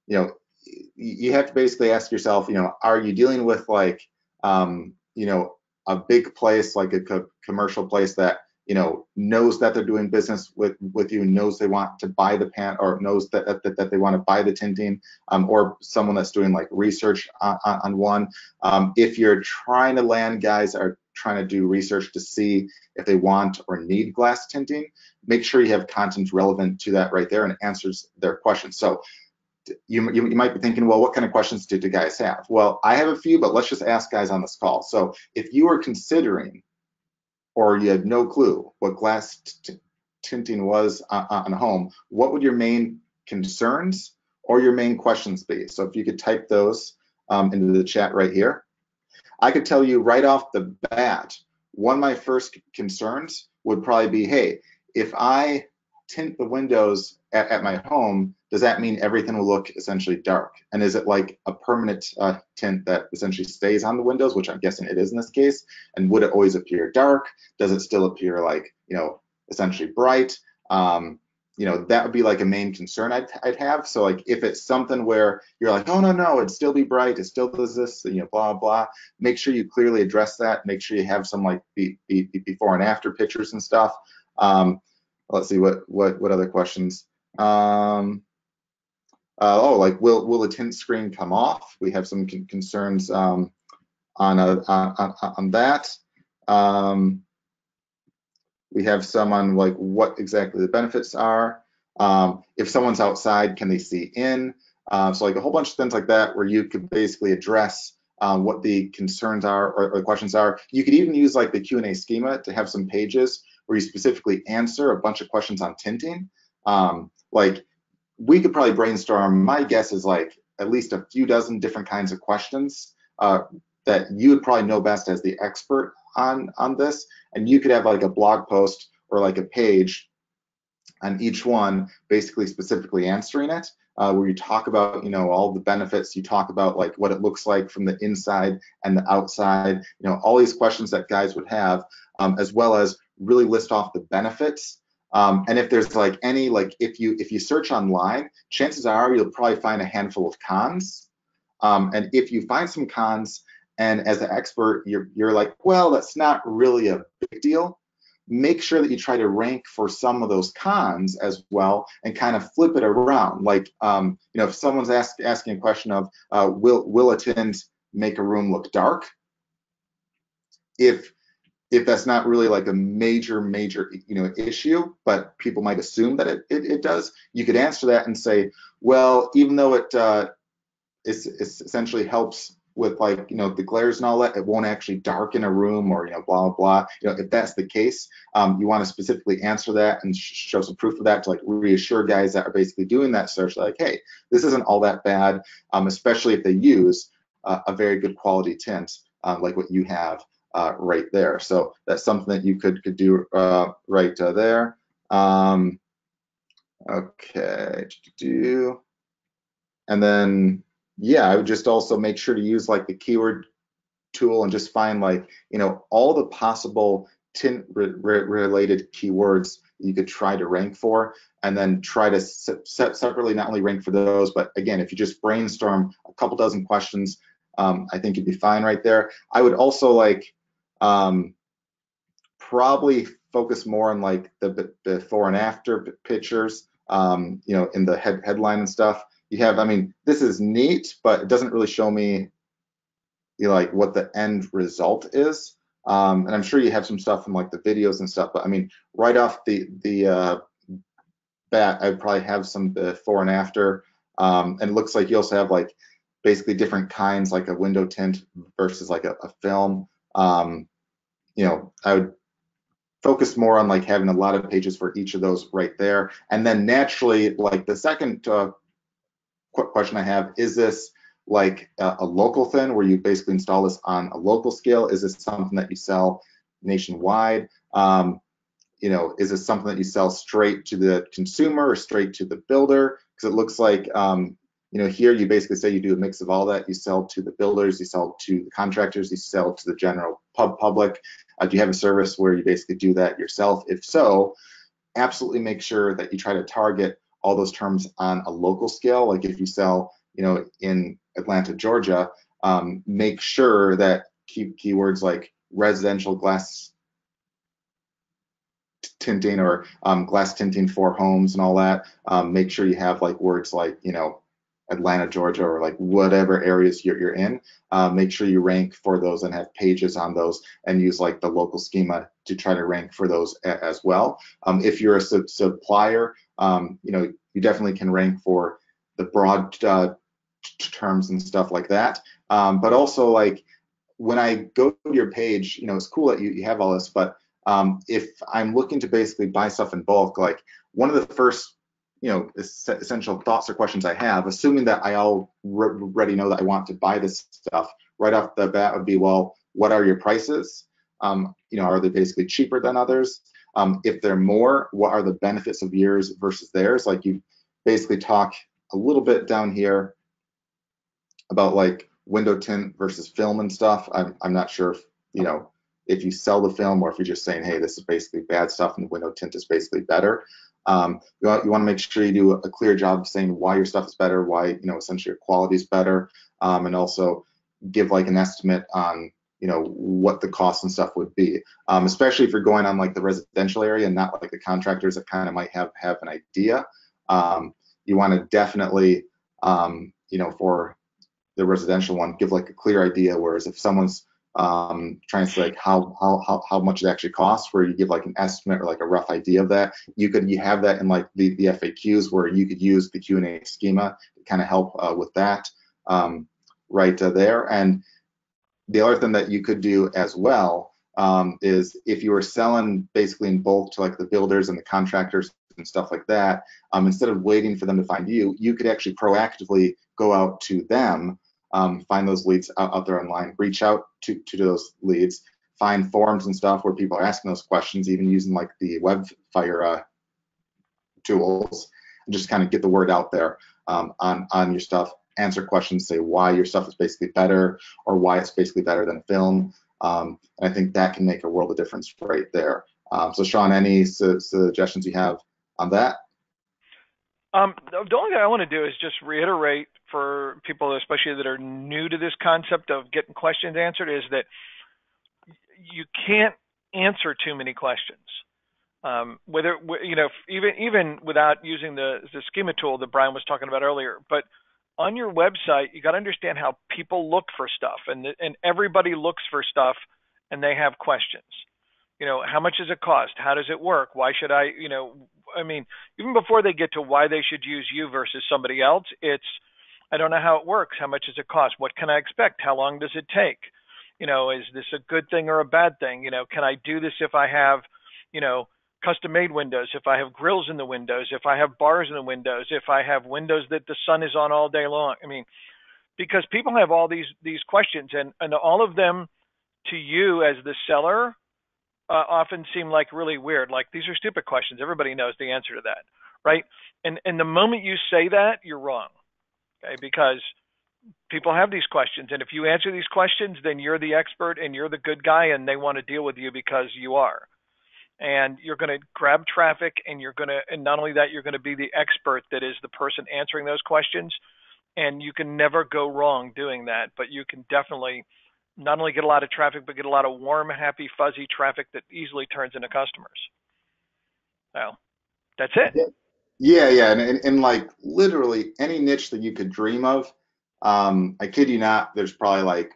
you have to basically ask yourself, are you dealing with like, a big place, like a commercial place that knows that they're doing business with you, knows they want to buy the pan, or knows that they want to buy the tinting, or someone that's doing like research on one. If you're trying to land guys that are trying to do research to see if they want or need glass tinting, make sure you have content relevant to that right there and answers their questions. So you might be thinking, well, what kind of questions do guys have? Well, I have a few, but let's just ask guys on this call. So if you are considering, or you had no clue what glass tinting was on a home, what would your main concerns or your main questions be? So if you could type those into the chat right here. I could tell you right off the bat, one of my first concerns would probably be, hey, if I tint the windows at my home, does that mean everything will look essentially dark? And is it like a permanent tint that essentially stays on the windows, which I'm guessing it is in this case? And would it always appear dark? Does it still appear like, essentially bright? That would be like a main concern I'd have. So like if it's something where you're like, oh no, it'd still be bright, it still does this, blah blah. Make sure you clearly address that. Make sure you have some like before and after pictures and stuff. Let's see what other questions. Like will the tint screen come off? We have some concerns on that. We have some on like what exactly the benefits are. If someone's outside, can they see in? So like a whole bunch of things like that where you could basically address what the concerns are or the questions are. You could even use like the Q&A schema to have some pages where you specifically answer a bunch of questions on tinting. Like we could probably brainstorm, my guess is like at least a few dozen different kinds of questions that you would probably know best as the expert on this, and you could have like a blog post or like a page on each one basically specifically answering it, where you talk about all the benefits, you talk about like what it looks like from the inside and the outside, all these questions that guys would have, as well as really list off the benefits. And if there's like any, like if you search online, chances are you'll probably find a handful of cons. And if you find some cons, and as an expert, you're like, well, that's not really a big deal, make sure that you try to rank for some of those cons as well and kind of flip it around. Like, if someone's asking a question of, will a tint make a room look dark? If that's not really like a major issue, but people might assume that it does, you could answer that and say, well, even though it essentially helps with like the glares and all that, it won't actually darken a room, or blah blah. If that's the case, you want to specifically answer that and show some proof of that to like reassure guys that are basically doing that search, like, hey, this isn't all that bad, especially if they use a very good quality tint like what you have right there. So that's something that you could do right there. Okay, and then yeah, I would just also make sure to use like the keyword tool and just find like all the possible tint related keywords you could try to rank for, and then try to separately not only rank for those, but again, if you just brainstorm a couple dozen questions, I think you'd be fine right there. I would also like probably focus more on like the before and after pictures, in the headline and stuff. You have, this is neat, but it doesn't really show me like what the end result is. And I'm sure you have some stuff from like the videos and stuff, but I mean, right off the bat, I'd probably have some before and after. And it looks like you also have like basically different kinds, like a window tint versus like a film. Um, I would focus more on like having a lot of pages for each of those right there. And then naturally, like the second question I have, is this like a local thing where you basically install this on a local scale? Is this something that you sell nationwide? Is this something that you sell straight to the consumer or straight to the builder? Because it looks like, here you basically say you do a mix of all that. You sell to the builders, you sell to the contractors, you sell to the general public. Do you have a service where you basically do that yourself? If so, absolutely make sure that you try to target all those terms on a local scale. Like if you sell, in Atlanta, Georgia, make sure that keywords like residential glass tinting or glass tinting for homes and all that. Make sure you have like words like, Atlanta, Georgia, or like whatever areas you're in. Make sure you rank for those and have pages on those and use like the local schema to try to rank for those as well. If you're a supplier, you definitely can rank for the broad terms and stuff like that. But also like when I go to your page, it's cool that you have all this, but if I'm looking to basically buy stuff in bulk, like one of the first, essential thoughts or questions I have, assuming that I already know that I want to buy this stuff right off the bat would be, well, what are your prices? Are they basically cheaper than others? If they're more, what are the benefits of yours versus theirs? Like you basically talk a little bit down here about like window tint versus film and stuff. I'm not sure if you sell the film or if you're just saying, hey, this is basically bad stuff and the window tint is basically better. You want to make sure you do a clear job of saying why your stuff is better, why essentially your quality is better, and also give like an estimate on what the cost and stuff would be, especially if you're going on like the residential area and not like the contractors that kind of might have an idea. You want to definitely for the residential one, give like a clear idea. Whereas if someone's trying to say like how much it actually costs, where you give like an estimate or like a rough idea of that, you have that in like the FAQs where you could use the Q&A schema to kind of help with that right there. And the other thing that you could do as well is if you were selling basically in bulk to like the builders and the contractors and stuff like that, instead of waiting for them to find you, you could actually proactively go out to them, find those leads out there online, reach out to those leads, find forums and stuff where people are asking those questions, even using like the WebFire tools, and just kind of get the word out there on your stuff, answer questions, say why your stuff is basically better or why it's basically better than film. And I think that can make a world of difference right there. So Sean, any suggestions you have on that? The only thing I want to do is just reiterate for people, especially that are new to this concept of getting questions answered, is that you can't answer too many questions. Whether even without using the schema tool that Brian was talking about earlier, but on your website, you got to understand how people look for stuff, and everybody looks for stuff, and they have questions. How much does it cost? How does it work? Why should I? I mean, even before they get to why they should use you versus somebody else, it's I don't know how it works. How much does it cost? What can I expect? How long does it take? Is this a good thing or a bad thing? Can I do this if I have, custom made windows, if I have grills in the windows, if I have bars in the windows, if I have windows that the sun is on all day long? I mean, because people have all these questions, and all of them to you as the seller often seem like really weird. Like, these are stupid questions. Everybody knows the answer to that, right? And the moment you say that, you're wrong, okay? Because people have these questions, and if you answer these questions, then you're the expert and you're the good guy, and they want to deal with you because you are. And you're going to grab traffic, and and not only that, you're going to be the expert that is the person answering those questions. And you can never go wrong doing that, but you can definitely not only get a lot of traffic, but get a lot of warm, happy, fuzzy traffic that easily turns into customers. So that's it. Yeah, and like literally any niche that you could dream of. I kid you not, there's probably like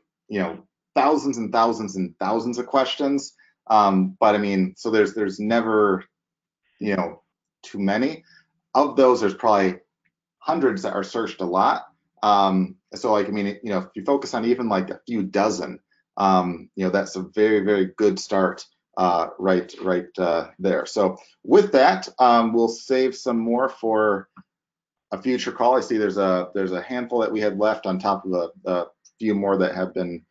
thousands and thousands and thousands of questions. But I mean, so there's never, you know, too many. Of those, there's probably hundreds that are searched a lot. So like, I mean, you know, if you focus on even like a few dozen, you know, that's a very, very good start right there. So with that, we'll save some more for a future call. I see there's a handful that we had left on top of a few more that have been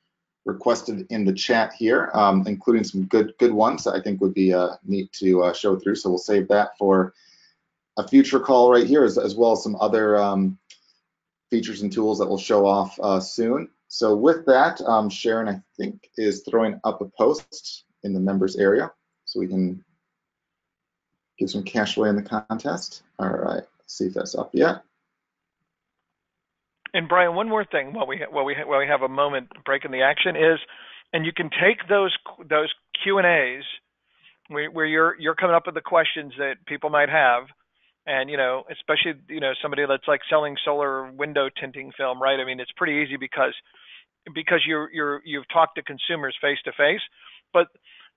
requested in the chat here, including some good ones that I think would be neat to show through. So we'll save that for a future call right here, as well as some other features and tools that we'll show off soon. So with that, Sharon, I think, is throwing up a post in the members area so we can give some cash away in the contest. All right, let's see if that's up yet. And Brian, one more thing while we have a moment break in the action is, and you can take those Q&As where you're coming up with the questions that people might have, and you know, especially, you know, somebody that's like selling solar window tinting film, right? I mean, it's pretty easy because you've talked to consumers face to face. But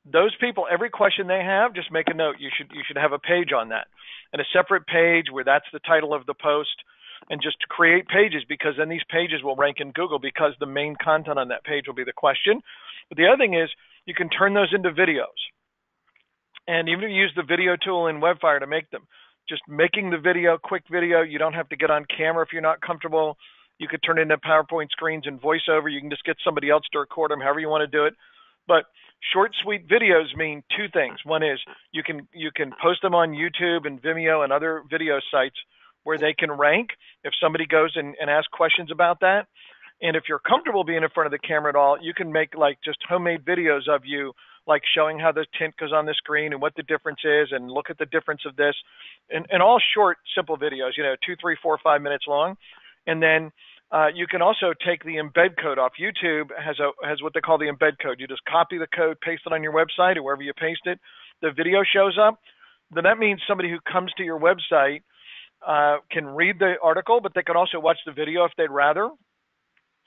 those people, every question they have, just make a note. You should have a page on that, and a separate page where that's the title of the post, and just create pages, because then these pages will rank in Google because the main content on that page will be the question. But the other thing is you can turn those into videos, and even if you use the video tool in WebFire to make them, just making the video, quick video, you don't have to get on camera if you're not comfortable. You could turn it into PowerPoint screens and voiceover. You can just get somebody else to record them, however you want to do it. But short, sweet videos mean two things. One is you can post them on YouTube and Vimeo and other video sites where they can rank if somebody goes and asks questions about that. And if you're comfortable being in front of the camera at all, you can make like just homemade videos of you, like showing how the tint goes on the screen and what the difference is, and look at the difference of this, and all short, simple videos, you know, 2, 3, 4, 5 minutes long. And then you can also take the embed code off. YouTube has what they call the embed code. You just copy the code, paste it on your website, or wherever you paste it, the video shows up. Then that means somebody who comes to your website can read the article, but they can also watch the video if they'd rather.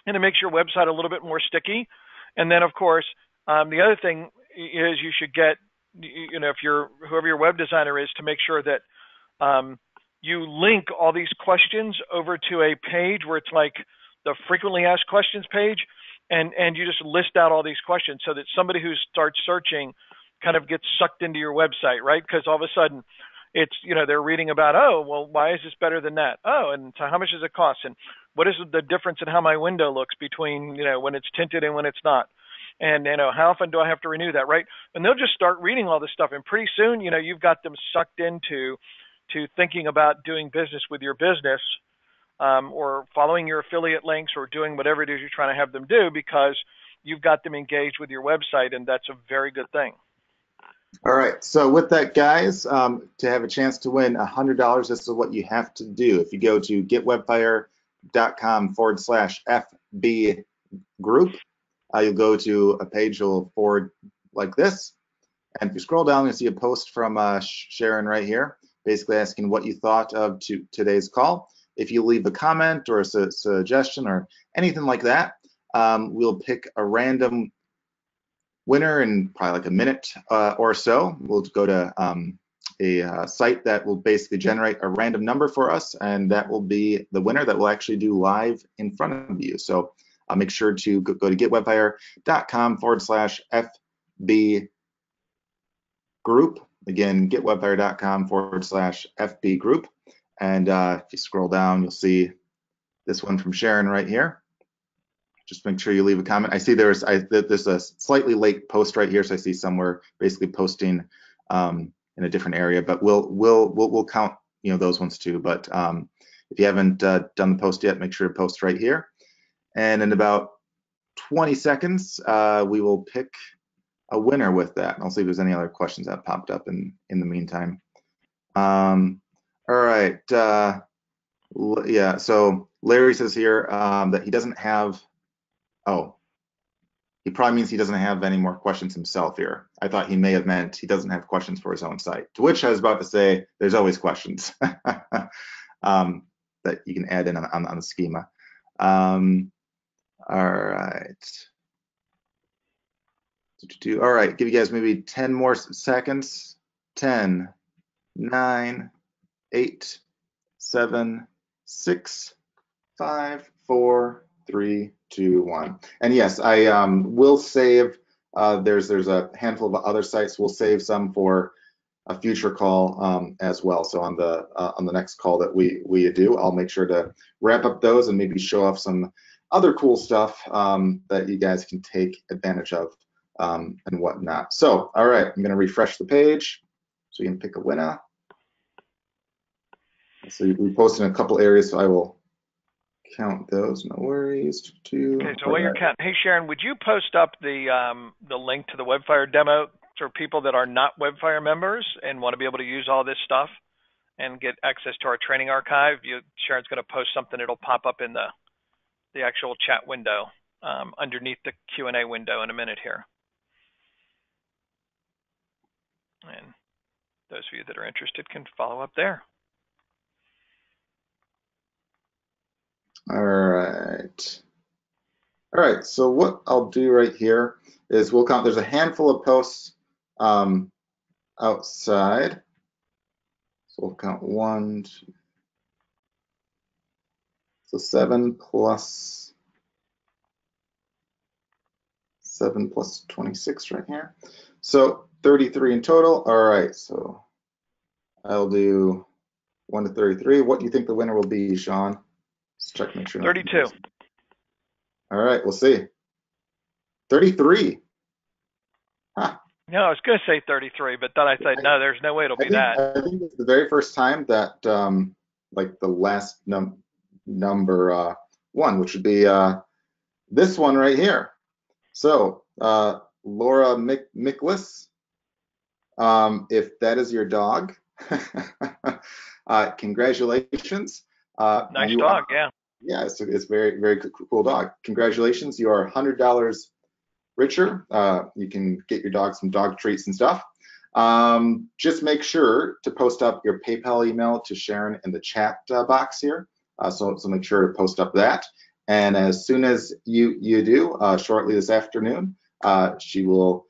And it makes your website a little bit more sticky. And then, of course, the other thing is you should get, you know, if you're whoever your web designer is, to make sure that you link all these questions over to a page where it's like the frequently asked questions page, and you just list out all these questions so that somebody who starts searching kind of gets sucked into your website, right? Because all of a sudden it's, you know, they're reading about, oh, well, why is this better than that? Oh, and so how much does it cost? And what is the difference in how my window looks between, you know, when it's tinted and when it's not? And, you know, how often do I have to renew that, right? And they'll just start reading all this stuff. And pretty soon, you know, you've got them sucked into thinking about doing business with your business, or following your affiliate links, or doing whatever it is you're trying to have them do, because you've got them engaged with your website, and that's a very good thing. All right, so with that, guys, to have a chance to win $100, this is what you have to do. If you go to getwebfire.com/FB group, you'll go to a page you'll forward like this. And if you scroll down, you'll see a post from Sharon right here, basically asking what you thought of today's call. If you leave a comment or a suggestion or anything like that, we'll pick a random winner in probably like a minute or so. We'll go to a site that will basically generate a random number for us, and that will be the winner that we'll actually do live in front of you. So make sure to go to getwebfire.com/FB group. Again, getwebfire.com/FB group. And if you scroll down, you'll see this one from Sharon right here. Just make sure you leave a comment. I see there's a slightly late post right here, so I see somewhere basically posting in a different area, but we'll count, you know, those ones too. But if you haven't done the post yet, make sure to post right here. And in about 20 seconds, we will pick a winner with that. I'll see if there's any other questions that popped up in the meantime. All right. Yeah. So Larry says here that he doesn't have. Oh, he probably means he doesn't have any more questions himself here. I thought he may have meant he doesn't have questions for his own site, to which I was about to say there's always questions that you can add in on the schema. All right. All right, give you guys maybe 10 more seconds. 10, 9, 8, 7, 6, 5, 4, 3, 2, 1. And yes, I will save. There's a handful of other sites. We'll save some for a future call as well. So on the next call that we do, I'll make sure to wrap up those and maybe show off some other cool stuff that you guys can take advantage of and whatnot. So, all right, I'm going to refresh the page so you can pick a winner. So we posted in a couple areas, so I will count those. No worries. Okay, so while you're counting, hey Sharon, would you post up the link to the WebFire demo for people that are not WebFire members and want to be able to use all this stuff and get access to our training archive? Sharon's going to post something. It'll pop up in the actual chat window underneath the Q&A window in a minute here. And those of you that are interested can follow up there. All right. All right, so what I'll do right here is we'll count. There's a handful of posts outside. So we'll count 1, 2. So 7 plus 26 right here. So 33 in total. All right, so I'll do 1 to 33. What do you think the winner will be, Sean? Let's check, make sure. 32. All right, we'll see. 33. Huh. No, I was going to say 33, but then I said, no, there's no way it'll be that. I think it's the very first time that, like the last number 1, which would be this one right here. So, Laura Miklis, if that is your dog, congratulations. Nice dog, yeah. Yeah, it's very, very cool dog. Congratulations, you are $100 richer. You can get your dog some dog treats and stuff. Just make sure to post up your PayPal email to Sharon in the chat box here. So make sure to post up that. And as soon as you do, shortly this afternoon, she will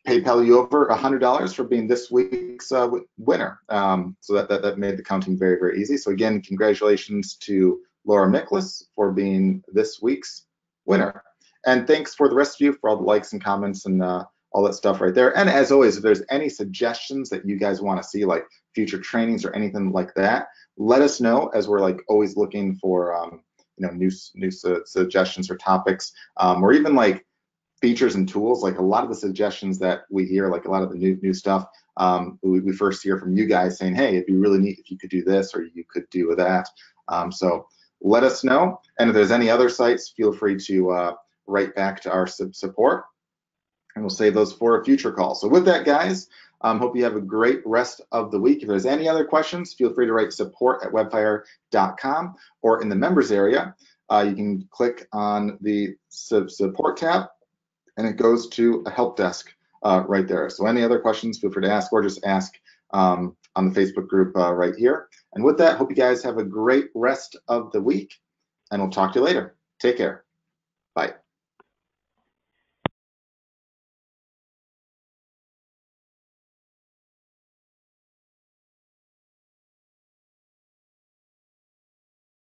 PayPal you over $100 for being this week's winner. So that made the counting very, very easy. So again, congratulations to Laura Miklis for being this week's winner. And thanks for the rest of you for all the likes and comments and all that stuff right there. And as always, if there's any suggestions that you guys want to see, like future trainings or anything like that, let us know, as we're like always looking for new suggestions or topics, or even like features and tools. Like a lot of the suggestions that we hear, like a lot of the new stuff, we first hear from you guys saying, hey, it'd be really neat if you could do this or you could do that. So let us know. And if there's any other sites, feel free to write back to our support, and we'll save those for a future call. So with that, guys, hope you have a great rest of the week. If there's any other questions, feel free to write support@webfire.com, or in the members area, you can click on the support tab, and it goes to a help desk right there. So any other questions, feel free to ask, or just ask on the Facebook group right here. And with that, hope you guys have a great rest of the week, and we'll talk to you later. Take care. Bye.